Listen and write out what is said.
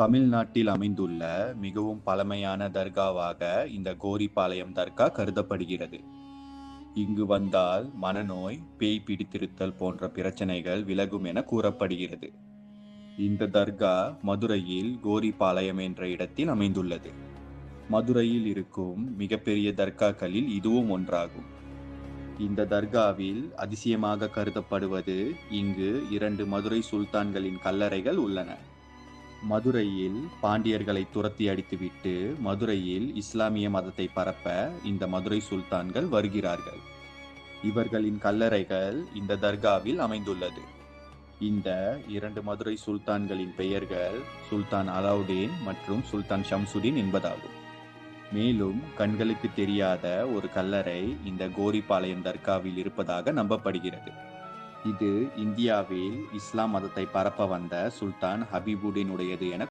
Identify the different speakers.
Speaker 1: தமிழ்நாட்டில் அமைந்துள்ள மிகவும் பழமையான தர்காவாக இந்த கோரிப்பாளையம் தர்கா கருதப்படுகிறது. இங்கு வந்தால் மனநோய், பேய் பிடித்திருத்தல் போன்ற பிரச்சனைகள் விலகும் என கூறப்படுகிறது. இந்த தர்கா மதுரையில் கோரிப்பாளையம் என்ற இடத்தில் அமைந்துள்ளது. மதுரையில் இருக்கும் மிகப்பெரிய தர்காக்களில் இதுவும் ஒன்றாகும். இந்த தர்காவில் அதிசயமாக கருதப்படுவது இங்கு 2 மதுரை சுல்தான்களின் கல்லறைகள் உள்ளன. மதுரையில் பாண்டியர்களை துரத்தி அடித்துவிட்டு மதுரையில் இஸ்லாமிய மதத்தை பரப்ப இந்த மதுரை சுல்தான்கள் வருகிறார்கள். இவர்களின் கல்லறைகள் இந்த தர்காவில் அமைந்துள்ளது. இந்த 2 மதுரை சுல்தான்களின் பெயர்கள் சுல்தான் அலாவுதீன் மற்றும் சுல்தான் ஷம்சுதீன் என்பதாகும். மேலும் கண்களுக்கு தெரியாத ஒரு கல்லறை இந்த கோரிப்பாளையம் தர்காவில் இருப்பதாக நம்பப்படுகிறது. இது இந்தியாவில் இஸ்லாம் மதத்தை பரப்ப வந்த சுல்தான் ஹபீபுddin உடையது என